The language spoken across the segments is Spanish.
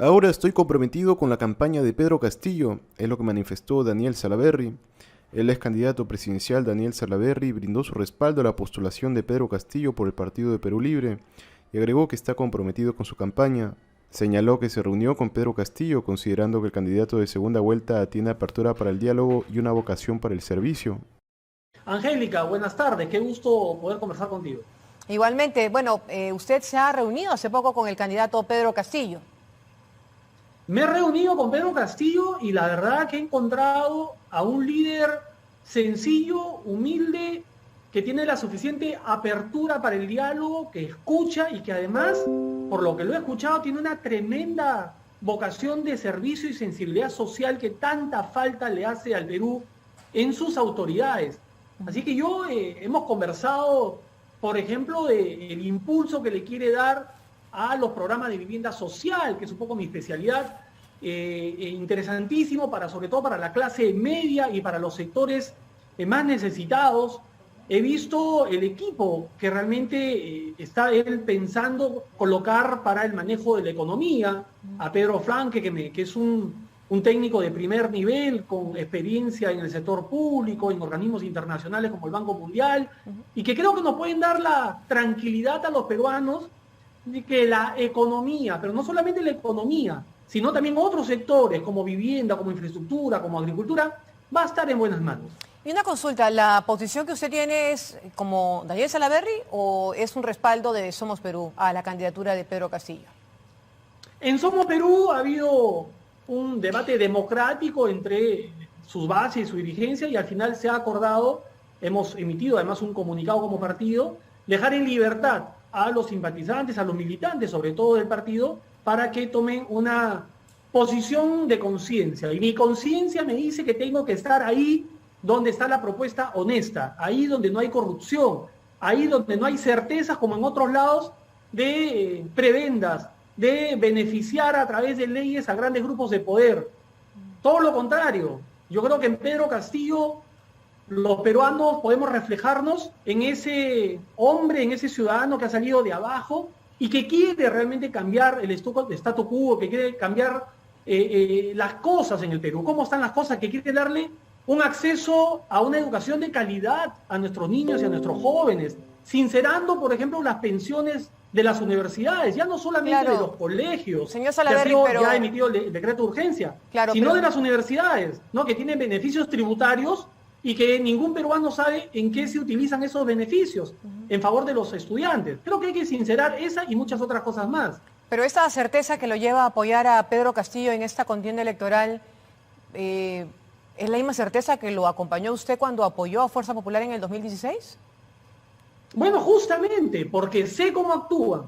Ahora estoy comprometido con la campaña de Pedro Castillo, es lo que manifestó Daniel Salaverry. El ex candidato presidencial Daniel Salaverry brindó su respaldo a la postulación de Pedro Castillo por el Partido de Perú Libre y agregó que está comprometido con su campaña. Señaló que se reunió con Pedro Castillo considerando que el candidato de segunda vuelta tiene apertura para el diálogo y una vocación para el servicio. Angélica, buenas tardes, qué gusto poder conversar contigo. Igualmente, bueno, usted se ha reunido hace poco con el candidato Pedro Castillo. Me he reunido con Pedro Castillo y la verdad que he encontrado a un líder sencillo, humilde, que tiene la suficiente apertura para el diálogo, que escucha y que además, por lo que lo he escuchado, tiene una tremenda vocación de servicio y sensibilidad social que tanta falta le hace al Perú en sus autoridades. Así que hemos conversado, por ejemplo, del impulso que le quiere dar a los programas de vivienda social, que es un poco mi especialidad, interesantísimo sobre todo para la clase media y para los sectores más necesitados. He visto el equipo que realmente está él pensando colocar para el manejo de la economía, a Pedro Franque, que es un técnico de primer nivel, con experiencia en el sector público, en organismos internacionales como el Banco Mundial, y que creo que nos pueden dar la tranquilidad a los peruanos de que la economía, pero no solamente la economía, sino también otros sectores como vivienda, como infraestructura, como agricultura, va a estar en buenas manos. Y una consulta, ¿la posición que usted tiene es como Daniel Salaverry o es un respaldo de Somos Perú a la candidatura de Pedro Castillo? En Somos Perú ha habido un debate democrático entre sus bases y su dirigencia y al final se ha acordado, hemos emitido además un comunicado como partido, dejar en libertad a los simpatizantes, a los militantes sobre todo del partido, para que tomen una posición de conciencia. Y mi conciencia me dice que tengo que estar ahí donde está la propuesta honesta, ahí donde no hay corrupción, ahí donde no hay certezas como en otros lados de prebendas, de beneficiar a través de leyes a grandes grupos de poder. Todo lo contrario. Yo creo que en Pedro Castillo los peruanos podemos reflejarnos en ese hombre, en ese ciudadano que ha salido de abajo y que quiere realmente cambiar el statu quo, que quiere cambiar las cosas en el Perú. ¿Cómo están las cosas? Que quiere darle un acceso a una educación de calidad a nuestros niños y a nuestros jóvenes, sincerando, por ejemplo, las pensiones de las universidades, ya no solamente de los colegios, señor que Salaverry, ha sido ya emitido el decreto de urgencia, sino de las universidades, ¿no? Que tienen beneficios tributarios y que ningún peruano sabe en qué se utilizan esos beneficios en favor de los estudiantes. Creo que hay que sincerar esa y muchas otras cosas más. Pero esta certeza que lo lleva a apoyar a Pedro Castillo en esta contienda electoral, ¿es la misma certeza que lo acompañó usted cuando apoyó a Fuerza Popular en el 2016? Bueno, justamente, porque sé cómo actúan,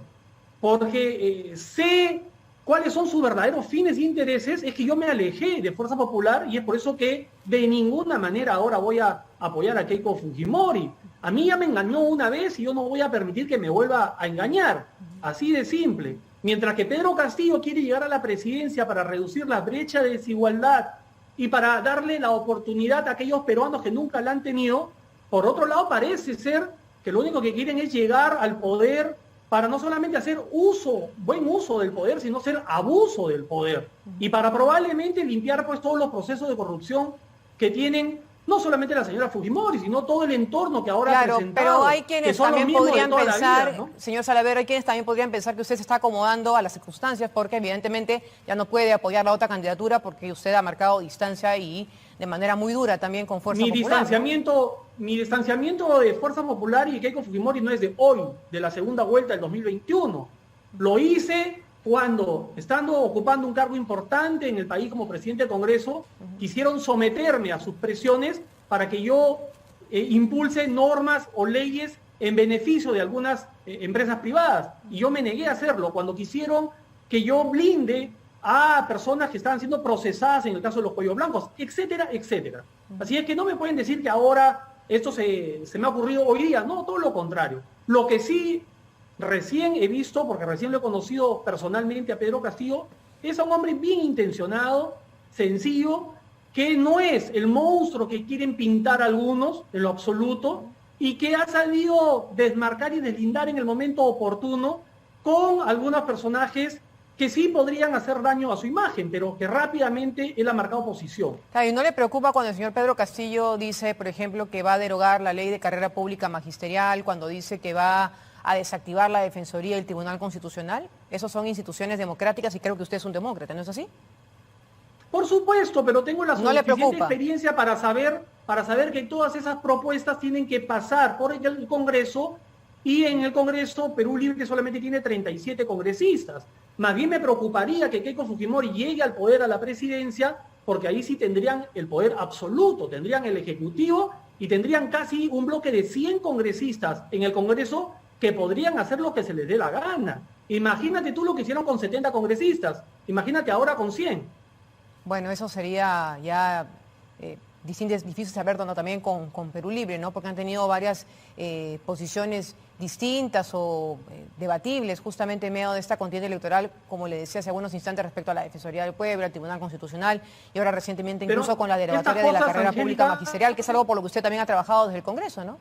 porque sé cuáles son sus verdaderos fines e intereses, es que yo me alejé de Fuerza Popular y es por eso que de ninguna manera ahora voy a apoyar a Keiko Fujimori. A mí ya me engañó una vez y yo no voy a permitir que me vuelva a engañar. Así de simple. Mientras que Pedro Castillo quiere llegar a la presidencia para reducir la brecha de desigualdad y para darle la oportunidad a aquellos peruanos que nunca la han tenido, por otro lado parece ser que lo único que quieren es llegar al poder para no solamente hacer buen uso del poder, sino hacer abuso del poder. Y para probablemente limpiar pues todos los procesos de corrupción que tienen no solamente la señora Fujimori, sino todo el entorno que ahora ha presentado. Pero hay quienes también podrían pensar, ¿no? señor Salaverry, hay quienes también podrían pensar que usted se está acomodando a las circunstancias porque evidentemente ya no puede apoyar la otra candidatura porque usted ha marcado distancia y de manera muy dura también con Fuerza Popular. Mi distanciamiento de Fuerza Popular y Keiko Fujimori no es de hoy, de la segunda vuelta del 2021. Lo hice cuando, ocupando un cargo importante en el país como presidente del Congreso, quisieron someterme a sus presiones para que yo impulse normas o leyes en beneficio de algunas empresas privadas. Y yo me negué a hacerlo cuando quisieron que yo blinde a personas que estaban siendo procesadas en el caso de los cuellos blancos, etcétera, etcétera. Así es que no me pueden decir que ahora esto se me ha ocurrido hoy día. No, todo lo contrario. Lo que sí recién he visto, porque recién lo he conocido personalmente a Pedro Castillo, es a un hombre bien intencionado, sencillo, que no es el monstruo que quieren pintar algunos en lo absoluto y que ha sabido desmarcar y deslindar en el momento oportuno con algunos personajes que sí podrían hacer daño a su imagen, pero que rápidamente él ha marcado posición. Claro, ¿y no le preocupa cuando el señor Pedro Castillo dice, por ejemplo, que va a derogar la ley de carrera pública magisterial, cuando dice que va a desactivar la Defensoría y el Tribunal Constitucional? Esas son instituciones democráticas y creo que usted es un demócrata, ¿no es así? Por supuesto, pero tengo la suficiente preocupa. experiencia para saber que todas esas propuestas tienen que pasar por el Congreso, y en el Congreso Perú Libre solamente tiene 37 congresistas. Más bien me preocuparía que Keiko Fujimori llegue al poder, a la presidencia, porque ahí sí tendrían el poder absoluto, tendrían el Ejecutivo y tendrían casi un bloque de 100 congresistas en el Congreso que podrían hacer lo que se les dé la gana. Imagínate tú lo que hicieron con 70 congresistas, imagínate ahora con 100. Bueno, eso sería ya difícil saberlo, ¿no? También con Perú Libre, ¿no? Porque han tenido varias posiciones distintas o debatibles justamente en medio de esta contienda electoral, como le decía hace algunos instantes, respecto a la Defensoría del Pueblo, al Tribunal Constitucional y ahora recientemente incluso con la derogatoria de la carrera pública magisterial, que es algo por lo que usted también ha trabajado desde el Congreso, ¿no?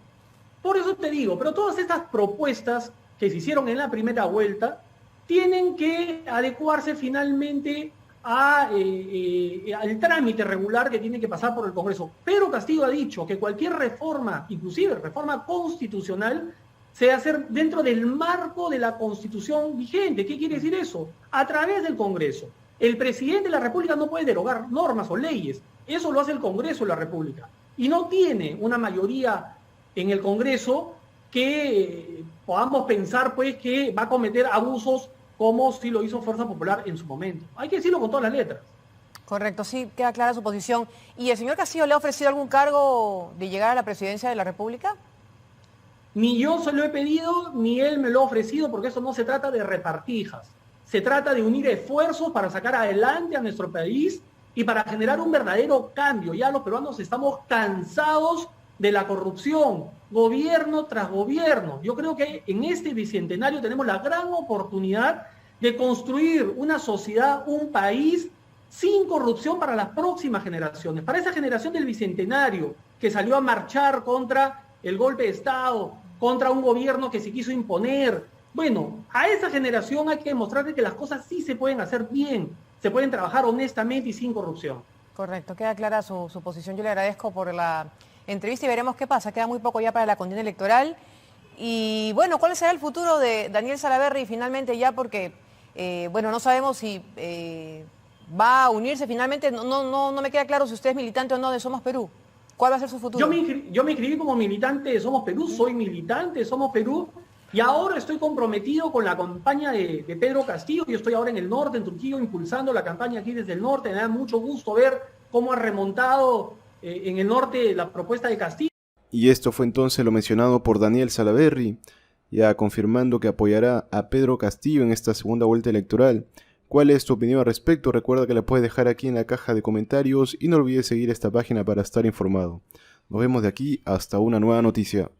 Por eso te digo, pero todas estas propuestas que se hicieron en la primera vuelta tienen que adecuarse finalmente al trámite regular que tiene que pasar por el Congreso. Pedro Castillo ha dicho que cualquier reforma, inclusive reforma constitucional, se debe hacer dentro del marco de la Constitución vigente. ¿Qué quiere decir eso? A través del Congreso. El presidente de la República no puede derogar normas o leyes. Eso lo hace el Congreso de la República. Y no tiene una mayoría en el Congreso que podamos pensar pues que va a cometer abusos como si lo hizo Fuerza Popular en su momento. Hay que decirlo con todas las letras. Correcto, sí, queda clara su posición. ¿Y el señor Castillo le ha ofrecido algún cargo de llegar a la presidencia de la República? Ni yo se lo he pedido, ni él me lo ha ofrecido, porque eso no se trata de repartijas. Se trata de unir esfuerzos para sacar adelante a nuestro país y para generar un verdadero cambio. Ya los peruanos estamos cansados de la corrupción, gobierno tras gobierno. Yo creo que en este bicentenario tenemos la gran oportunidad de construir una sociedad, un país sin corrupción para las próximas generaciones, para esa generación del bicentenario que salió a marchar contra el golpe de Estado, contra un gobierno que se quiso imponer. Bueno, a esa generación hay que demostrarle que las cosas sí se pueden hacer bien, se pueden trabajar honestamente y sin corrupción. Correcto, queda clara su posición. Yo le agradezco por la entrevista y veremos qué pasa. Queda muy poco ya para la contienda electoral. Y bueno, ¿cuál será el futuro de Daniel Salaverry finalmente ya? Porque, bueno, no sabemos si va a unirse finalmente. No me queda claro si usted es militante o no de Somos Perú. ¿Cuál va a ser su futuro? Yo me inscribí como militante de Somos Perú, soy militante de Somos Perú y ahora estoy comprometido con la campaña de Pedro Castillo. Yo estoy ahora en el norte, en Trujillo, impulsando la campaña aquí desde el norte. Me da mucho gusto ver cómo ha remontado en el norte la propuesta de Castillo. Y esto fue entonces lo mencionado por Daniel Salaverry, ya confirmando que apoyará a Pedro Castillo en esta segunda vuelta electoral. ¿Cuál es tu opinión al respecto? Recuerda que la puedes dejar aquí en la caja de comentarios y no olvides seguir esta página para estar informado. Nos vemos de aquí hasta una nueva noticia.